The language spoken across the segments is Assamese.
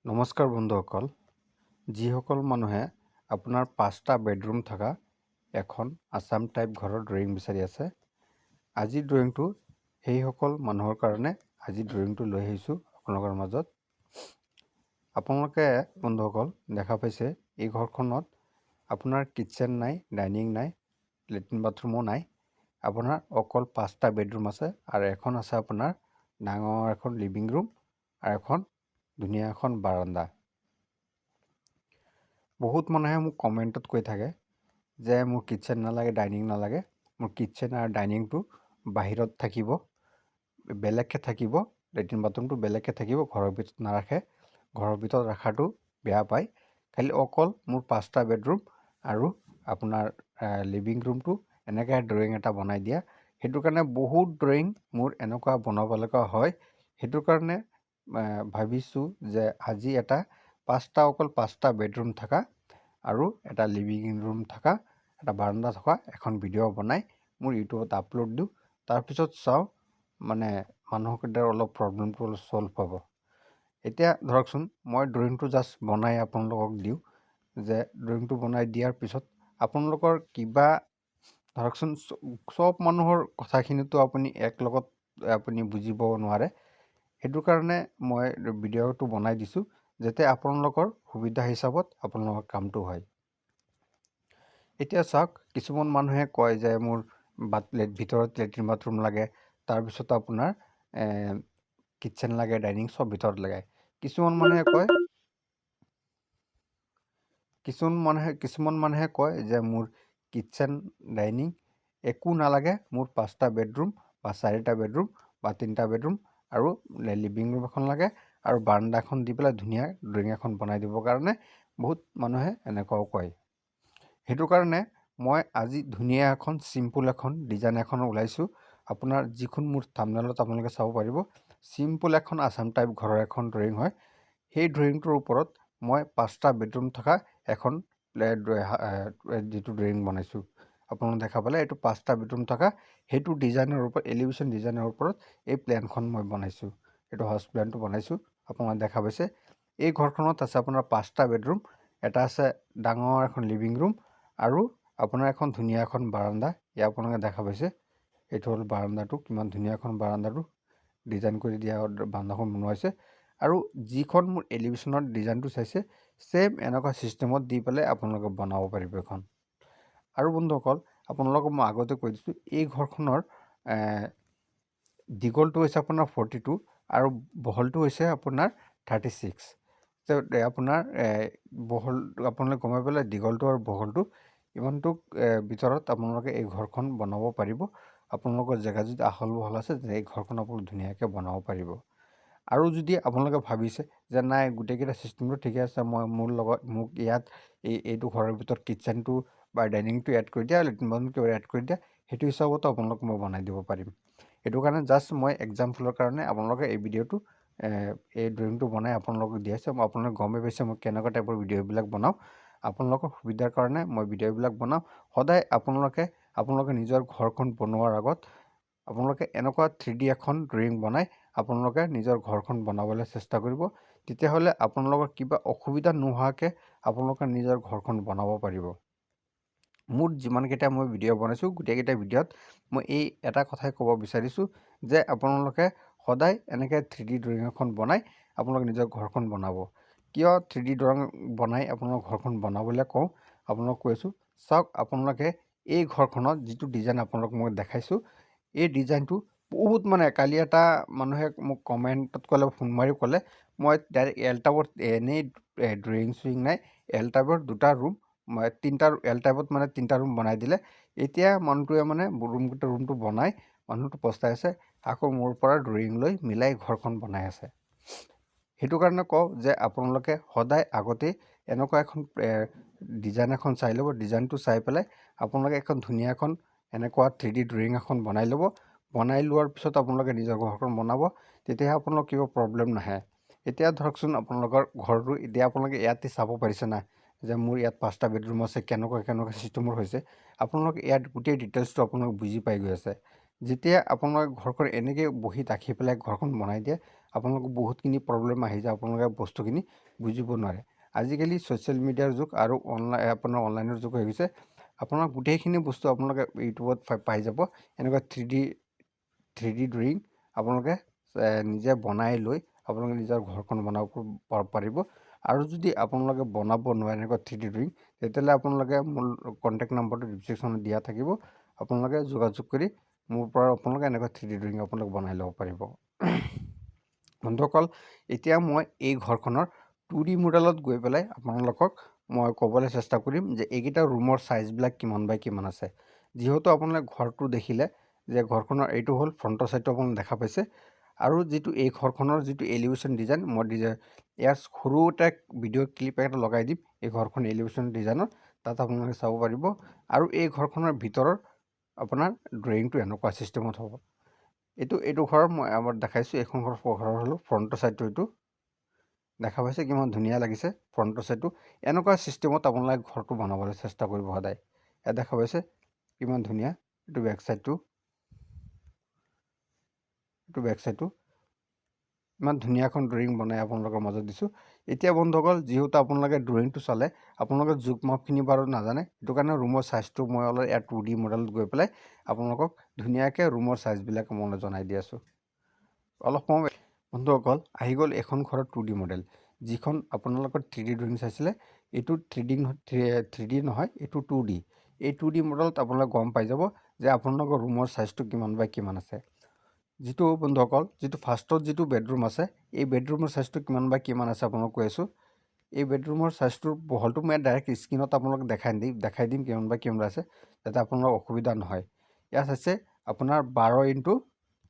নমস্কাৰ বন্ধুসকল, যিসকল মানুহে আপোনাৰ 5টা বেডৰুম থকা এখন আছাম টাইপ ঘৰৰ ড্ৰয়িং বিচাৰি আছে, আজিৰ ড্ৰয়িংটো সেইসকল মানুহৰ কাৰণে আজি ড্ৰয়িংটো লৈ আহিছোঁ আপোনালোকৰ মাজত। আপোনালোকে বন্ধুসকল দেখা পাইছে এই ঘৰখনত আপোনাৰ কিটচেন নাই, ডাইনিং নাই, লেট্ৰিন বাথৰুমো নাই। আপোনাৰ অকল 5টা বেডৰুম আছে আৰু এখন আছে আপোনাৰ ডাঙৰ এখন লিভিং ৰুম আৰু এখন ধুনীয়া এখন বাৰান্দা। বহুত মানুহে মোক কমেণ্টত কৈ থাকে যে মোৰ কিটচেন নালাগে, ডাইনিং নালাগে, মোৰ কিটচেন আৰু ডাইনিংটো বাহিৰত থাকিব, বেলেগকৈ থাকিব, লেট্ৰিন বাথৰুমটো বেলেগকৈ থাকিব, ঘৰৰ ভিতৰত নাৰাখে। ঘৰৰ ভিতৰত ৰখাটো বেয়া পায়, খালি অকল মোৰ 5টা বেডৰুম আৰু আপোনাৰ লিভিং ৰুমটো এনেকৈ ড্ৰয়িং এটা বনাই দিয়া। সেইটো কাৰণে বহুত ড্ৰয়িং মোৰ এনেকুৱা বনাব লগা হয়। সেইটো কাৰণে ভাবিছোঁ যে আজি অকল 5টা বেডৰুম থকা আৰু এটা লিভিং ৰুম থকা, এটা বাৰান্দা থকা এখন ভিডিঅ' বনাই মোৰ ইউটিউবত আপলোড দিওঁ। তাৰপিছত চাওঁ মানুহকেইটাৰ অলপ প্ৰব্লেমটো অলপ ছল্ভ হ'ব। এতিয়া ধৰকচোন মই ড্ৰয়িংটো জাষ্ট বনাই আপোনালোকক দিওঁ, যে ড্ৰয়িংটো বনাই দিয়াৰ পিছত আপোনালোকৰ কিবা ধৰকচোন চব মানুহৰ কথাখিনিতো আপুনি একলগত আপুনি বুজিব নোৱাৰে। সেইটো কাৰণে মই ভিডিঅ'টো বনাই দিছোঁ যাতে আপোনালোকৰ সুবিধা হিচাপত আপোনালোকৰ কামটো হয়। এতিয়া চাওক, কিছুমান মানুহে কয় যে মোৰ ভিতৰত লেট্ৰিন বাথৰুম লাগে, তাৰপিছত আপোনাৰ কিটচেন লাগে, ডাইনিং চব ভিতৰত লাগে। কিছুমান মানুহে কয় যে মোৰ কিটচেন ডাইনিং একো নালাগে, মোৰ 5টা বেডৰুম বা 4টা বেডৰুম বা 3টা বেডৰুম আৰু লিভিং ৰুম এখন লাগে আৰু বাৰান্দা এখন দি পেলাই ধুনীয়া ড্ৰয়িং এখন বনাই দিবৰ কাৰণে বহুত মানুহে এনেকুৱাও কয়। সেইটো কাৰণে মই আজি ধুনীয়া এখন চিম্পুল এখন ডিজাইন এখন ওলাইছোঁ। আপোনাৰ যিখন মোৰ থাম্বনেইলত আপোনালোকে চাব পাৰিব, চিম্পুল এখন আছাম টাইপ ঘৰৰ এখন ড্ৰয়িং হয়। সেই ড্ৰয়িংটোৰ ওপৰত মই 5টা বেডৰুম থকা এখন যিটো ড্ৰয়িং বনাইছোঁ, আপোনালোকে দেখা পালে এইটো 5টা বেডৰুম থকা সেইটো ডিজাইনৰ ওপৰত, এলিভেশ্যন ডিজাইনৰ ওপৰত এই প্লেনখন মই বনাইছোঁ। এইটো হাউচ প্লেনটো বনাইছোঁ, আপোনালোকে দেখা পাইছে। এই ঘৰখনত আছে আপোনাৰ 5টা বেডৰুম, এটা আছে ডাঙৰ এখন লিভিং ৰুম আৰু আপোনাৰ এখন ধুনীয়া এখন বাৰান্দা। ইয়াত আপোনালোকে দেখা পাইছে, এইটো হ'ল বাৰান্দাটো, কিমান ধুনীয়া এখন বাৰান্দাটো ডিজাইন কৰি দিয়া বাৰান্দাখন বনোৱা হৈছে। আৰু যিখন মোৰ এলিভেশ্যনৰ ডিজাইনটো চাইছে, ছেম এনেকুৱা ছিষ্টেমত দি পেলাই আপোনালোকে বনাব পাৰিব এখন। আৰু বন্ধুসকল, আপোনালোকক মই আগতে কৈ দিছোঁ, এই ঘৰখনৰ দীঘলটো হৈছে আপোনাৰ 42 আৰু বহলটো হৈছে আপোনাৰ 36। আপোনাৰ বহল আপোনালোকে গমাই পেলাই দীঘলটো আৰু বহলটো ইমানটোক ভিতৰত আপোনালোকে এই ঘৰখন বনাব পাৰিব। আপোনালোকৰ জেগা যদি আহল বহল আছে, এই ঘৰখন আপোনালোকে ধুনীয়াকৈ বনাব পাৰিব। আৰু যদি আপোনালোকে ভাবিছে যে নাই গোটেইকেইটা ছিষ্টেমটো ঠিকে আছে, মোক ইয়াত এইটো ঘৰৰ ভিতৰত কিটচেনটো বা ডাইনিংটো এড কৰি দিয়া, লেট্ৰিন বাথৰুমটো এড কৰি দিয়া, সেইটো হিচাপতো আপোনালোকক মই বনাই দিব পাৰিম। সেইটো কাৰণে জাষ্ট মই এক্সাম্পলৰ কাৰণে আপোনালোকে এই ভিডিঅ'টো এই ড্ৰয়িংটো বনাই আপোনালোকক দি আছে। আপোনালোকে গমেই পাইছে মই কেনেকুৱা টাইপৰ ভিডিঅ'বিলাক বনাওঁ। আপোনালোকৰ সুবিধাৰ কাৰণে মই ভিডিঅ'বিলাক বনাওঁ। সদায় আপোনালোকে নিজৰ ঘৰখন বনোৱাৰ আগত আপোনালোকে এনেকুৱা 3D এখন ড্ৰয়িং বনাই আপোনালোকে নিজৰ ঘৰখন বনাবলৈ চেষ্টা কৰিব। তেতিয়াহ'লে আপোনালোকৰ কিবা অসুবিধা নোহোৱাকৈ আপোনালোকে নিজৰ ঘৰখন বনাব পাৰিব। মোৰ যিমানকেইটা মই ভিডিঅ' বনাইছোঁ, গোটেইকেইটা ভিডিঅ'ত মই এই এটা কথাই ক'ব বিচাৰিছোঁ যে আপোনালোকে সদায় এনেকৈ 3D ড্ৰয়িং এখন বনাই আপোনালোকে নিজৰ ঘৰখন বনাব। কিয় 3D ড্ৰয়িং বনাই আপোনালোকৰ ঘৰখন বনাবলৈ কওঁ, আপোনালোকক কৈছোঁ। চাওক, আপোনালোকে এই ঘৰখনত যিটো ডিজাইন আপোনালোকক মই দেখাইছোঁ, এই ডিজাইনটো বহুত কালি এটা মানুহে মোক কমেণ্টত ফোন মাৰি ক'লে, মই ডাইৰেক্ট এল টাইপত এনেই ড্ৰয়িং চয়িং নাই, এল টাইপৰ 2টা ৰুম, এল টাইপত 3টা ৰুম বনাই দিলে। এতিয়া মানুহটোৱে ৰুমটো বনাই মানুহটো পস্তাই আছে, আকৌ মোৰ পৰা ড্ৰয়িং লৈ মিলাই ঘৰখন বনাই আছে। সেইটো কাৰণে কওঁ যে আপোনালোকে সদায় আগতেই এনেকুৱা এখন ডিজাইন এখন চাই ল'ব। ডিজাইনটো চাই পেলাই আপোনালোকে এখন ধুনীয়া এখন এনেকুৱা 3D ড্ৰয়িং এখন বনাই ল'ব। বনাই লোৱাৰ পিছত আপোনালোকে নিজৰ ঘৰখন বনাব, তেতিয়াহে আপোনালোকৰ কিবা প্ৰব্লেম নাহে। এতিয়া ধৰকচোন আপোনালোকৰ ঘৰটো এতিয়া আপোনালোকে ইয়াতে চাব পাৰিছে না যে মোৰ ইয়াত 5টা বেডৰুম আছে, কেনেকুৱা চিষ্টেমৰ হৈছে। আপোনালোকে ইয়াত গোটেই ডিটেইলছটো আপোনালোকে বুজি পাই গৈ আছে। যেতিয়া আপোনালোকে ঘৰখন এনেকৈ বহি ৰাখি পেলাই ঘৰখন বনাই দিয়ে আপোনালোকৰ বহুতখিনি প্ৰব্লেম আহি যায় আপোনালোকে বস্তুখিনি বুজিব নোৱাৰে আজিকালি ছ'চিয়েল মিডিয়াৰ যুগ আৰু আপোনাৰ অনলাইনৰ যুগ হৈ গৈছে আপোনাৰ গোটেইখিনি বস্তু আপোনালোকে ইউটিউবত পাই যাব এনেকুৱা 3D ড্ৰয়িং আপোনালোকে নিজে বনাই লৈ আপোনালোকে নিজৰ ঘৰখন বনাব পাৰিব আৰু যদি আপোনালোকে বনাব নোৱাৰে এনেকুৱা 3D ড্ৰয়িং তেতিয়াহ'লে আপোনালোকে মোৰ কণ্টেক্ট নম্বৰটো ডিছক্ৰিপশ্যনত দিয়া থাকিব আপোনালোকে যোগাযোগ কৰি মোৰ পৰা আপোনালোকে এনেকুৱা 3D ড্ৰয়িং আপোনালোকে বনাই ল'ব পাৰিব বন্ধুসকল এতিয়া মই এই ঘৰখনৰ 2D মডেলত গৈ পেলাই আপোনালোকক মই ক'বলৈ চেষ্টা কৰিম যে এইকেইটা ৰুমৰ সাইজবিলাক কিমান বাই কিমান আছে যেহেতু আপোনালোকে ঘৰটো দেখিলে যে ঘৰখনৰ এইটো হ'ল ফ্ৰণ্টৰ সাইডটো আপোনালোকে দেখা পাইছে আৰু যেটো এই ঘৰখনৰ যেটো এলিভেশ্যন ডিজাইন মই ইয়াৰ সৰু এটা ভিডিঅ' ক্লিপ এটা লগাই দিম এই ঘৰখন এলিভেশ্যন ডিজাইনৰ তাত আপোনালোকে চাব পাৰিব আৰু এই ঘৰখনৰ ভিতৰৰ আপোনাৰ ড্ৰয়িংটো এনেকুৱা চিষ্টেমত হ'ব এইটো ঘৰ মই আমাৰ দেখাইছোঁ এইখন ঘৰ হ'ল ফ্ৰণ্টৰ সাইডটো এইটো দেখা পাইছে কিমান ধুনীয়া লাগিছে ফ্ৰণ্টৰ সাইডটো এনেকুৱা চিষ্টেমত আপোনালোকে ঘৰটো বনাবলৈ চেষ্টা কৰিব সদায় ইয়াত দেখা পাইছে কিমান ধুনীয়া এইটো বেক সাইডটো ইমান ধুনীয়া এখন ড্ৰয়িং বনাই আপোনালোকৰ মাজত দিছোঁ এতিয়া বন্ধুসকল যেহেতু আপোনালোকে ড্ৰয়িংটো চালে আপোনালোকে জোখ মাপখিনি বাৰু নাজানে সেইটো কাৰণে ৰুমৰ সাইজটো মই অলপ ইয়াৰ 2D মডেলত গৈ পেলাই আপোনালোকক ধুনীয়াকৈ ৰুমৰ সাইজবিলাক মই জনাই দি আছোঁ অলপ সময় বন্ধুসকল আহি গ'ল এখন ঘৰৰ 2D মডেল যিখন আপোনালোকৰ 3D ড্ৰয়িং চাইছিলে এইটো 3D নহয় এইটো 2D এই 2D মডেলত আপোনালোকে গম পাই যাব যে আপোনালোকৰ ৰুমৰ সাইজটো কিমান বাই কিমান আছে যেটো বন্ধুসকল যেটো ফাৰ্ষ্টত যেটো বেডৰুম আছে এই বেডৰুমৰ সাইজটো কিমান বাই কিমান আছে আপোনালোক কৈ আছোঁ এই বেডৰুমৰ সাইজটোৰ বহলটো মই ডাইৰেক্ট স্ক্ৰীনত আপোনালোক দেখাই দিম কিমান বাই কিমান আছে যাতে আপোনালোকৰ অসুবিধা নহয় ইয়াত আছে আপোনাৰ 12 ইনটু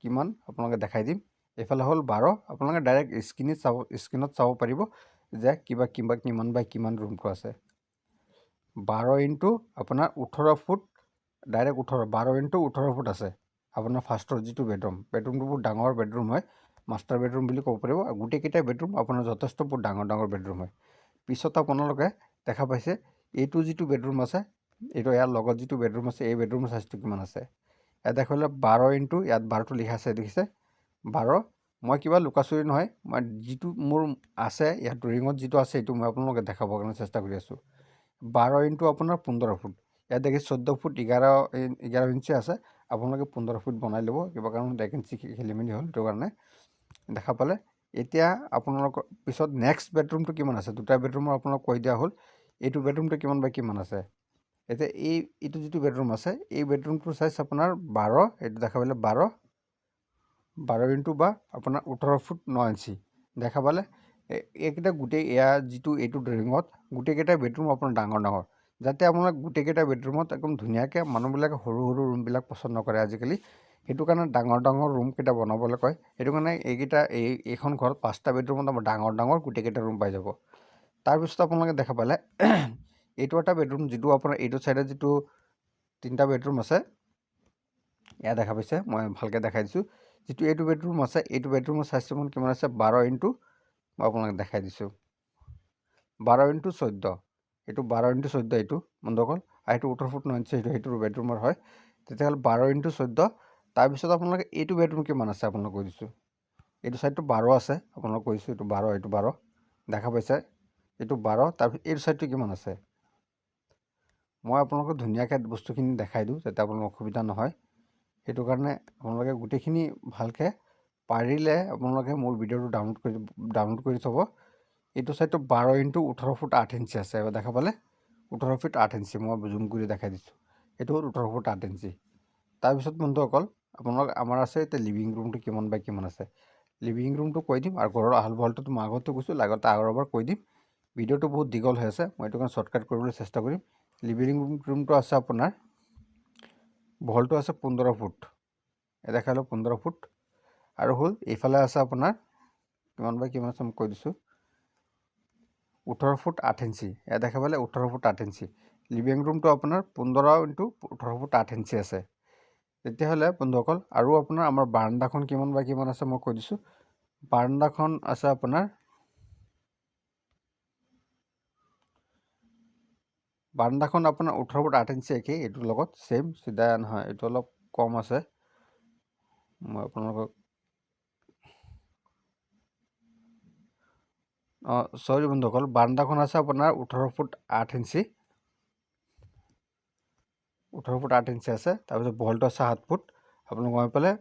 কিমান আপোনালোকে দেখাই দিম এফালে হ'ল 12 আপোনালোকে ডাইৰেক্ট স্ক্ৰীনত চাব পাৰিব যে কিমান বাই কিমান ৰুমটো আছে 12 ইনটু আপোনাৰ 18 ফুট ডাইৰেক্ট 12 ইনটু 18 ফুট আছে আপোনাৰ ফাৰ্ষ্টৰ যেটো বেডৰুমটো বহুত ডাঙৰ বেডৰুম হয় মাষ্টাৰ বেডৰুম বুলি ক'ব পাৰিব গোটেইকেইটা বেডৰুম আপোনাৰ যথেষ্ট বহুত ডাঙৰ বেডৰুম হয় পিছত আপোনালোকে দেখা পাইছে এইটো যেটো বেডৰুম আছে এইটো ইয়াৰ লগত যেটো বেডৰুম আছে এই বেডৰুমৰ সাইজটো কিমান আছে ইয়াত দেখালে 12 ইনটু ইয়াত 12টো লিখা আছে দেখিছে 12 মই কিবা লুকাচুৰি নহয় মই যেটো মোৰ আছে ইয়াত ড্ৰয়িঙত যেটো আছে এইটো মই আপোনালোকক দেখাবৰ কাৰণে চেষ্টা কৰি আছোঁ 12 ইনটু আপোনাৰ 15 ফুট ইয়াত দেখি 14 ফুট 11 ইঞ্চি আছে আপোনালোকে 15 ফুট বনাই ল'ব কিবা কাৰণত 1 ইঞ্চি খেলিমেলি হ'ল সেইটো কাৰণে দেখা পালে এতিয়া আপোনালোকৰ পিছত নেক্সট বেডৰুমটো কিমান আছে দুটা বেডৰুমৰ আপোনালোক কৈ দিয়া হ'ল এইটো বেডৰুমটো কিমান বাই কিমান আছে এতিয়া এইটো যেটো বেডৰুম আছে এই বেডৰুমটোৰ সাইজ আপোনাৰ 12 এইটো দেখা পালে 12 ইনটু বা আপোনাৰ 18 ফুট 9 ইঞ্চি দেখা পালে এইকেইটা গোটেই যেটো এইটো ড্ৰয়িঙত গোটেইকেইটা বেডৰুম আপোনাৰ ডাঙৰ যাতে আপোনালোক গোটেইকেইটা বেডৰুমত একদম ধুনীয়াকৈ মানুহবিলাকে সৰু ৰুমবিলাক পচন্দ নকৰে আজিকালি সেইটো কাৰণে ডাঙৰ ৰুম কেইটা বনাবলৈ কয় সেইটো কাৰণে এইখন ঘৰত 5টা বেডৰুমত আমাৰ ডাঙৰ গোটেইকেইটা ৰুম পাই যাব তাৰপিছত আপোনালোকে দেখা পালে এইটো এটা বেডৰুম যেটো আপোনাৰ এইটো সাইডত যেটো 3টা বেডৰুম আছে ইয়াত দেখা পাইছে মই ভালকৈ দেখাই দিছোঁ যেটো এইটো বেডৰুম আছে এইটো বেডৰুমৰ সাইজটো কিমান আছে 12 ইনটু মই আপোনালোক দেখাই দিছোঁ 12 ইনটু 14 এইটো 12 ইনটু 14 এইটো বন্ধুসকল এইটো 18 ফুট 9 ইঞ্চি এইটো বেডৰুমৰ হয় তেতিয়াহ'লে 12 ইনটু 14 তাৰপিছত আপোনালোকে এইটো বেডৰুম কিমান আছে আপোনালোক কৈ দিছোঁ এইটো সাইডটো 12 আছে আপোনালোক কৈছোঁ এইটো 12 দেখা পাইছে এইটো 12 তাৰপিছত এইটো সাইডটো কিমান আছে মই আপোনালোকক ধুনীয়াকৈ বস্তুখিনি দেখাই দিওঁ যাতে আপোনালোকৰ অসুবিধা নহয় সেইটো কাৰণে আপোনালোকে গোটেইখিনি ভালকৈ পাৰিলে আপোনালোকে মোৰ ভিডিঅ'টো ডাউনলোড কৰি থ'ব এইটো সাইডটো 12 ইনটু 18 ফুট 8 ইঞ্চি আছে দেখা পালে 18 ফুট 8 ইঞ্চি মই জুম কৰি দেখাই দিছোঁ এইটো হ'ল 18 ফুট 8 ইঞ্চি তাৰপিছত বন্ধুসকল আপোনালোক আমাৰ আছে এতিয়া লিভিং ৰুমটো কিমান বাই কিমান আছে লিভিং ৰুমটো কৈ দিম আৰু ঘৰৰ আহল বহলটো মই আগতে কৈছোঁ আগৰবাৰ কৈ দিম ভিডিঅ'টো বহুত দীঘল হৈ আছে মই এইটো কাৰণে শ্বৰ্টকাট কৰিবলৈ চেষ্টা কৰিম লিভিং ৰুমটো আছে আপোনাৰ বহলটো আছে 15 ফুট দেখালোঁ 15 ফুট আৰু হ'ল এইফালে আছে আপোনাৰ কিমান বাই কিমান আছে মই কৈ দিছোঁ 18 ফুট 8 ইঞ্চি দেখা পালে 18 ফুট 8 ইঞ্চি লিভিং ৰুমটো আপোনাৰ 15 ইনটু 18 ফুট 8 ইঞ্চি আছে তেতিয়াহ'লে বন্ধুসকল আৰু আপোনাৰ আমাৰ বাৰান্দাখন কিমান বাই কিমান আছে মই কৈ দিছোঁ বাৰান্দাখন আছে আপোনাৰ বাৰান্দাখন আপোনাৰ 18 ফুট 8 ইঞ্চি একেই এইটোৰ লগত ছেম চিধা নহয় এইটো অলপ কম আছে মই আপোনালোকক চৰি বন্ধুসকল, বাৰান্দাখন আছে আপোনাৰ 18 ফুট 8 ইঞ্চি। 18 ফুট 8 ইঞ্চি আছে। তাৰপিছত বহলটো আছে 7 ফুট। আপোনালোক গৈ পেলাই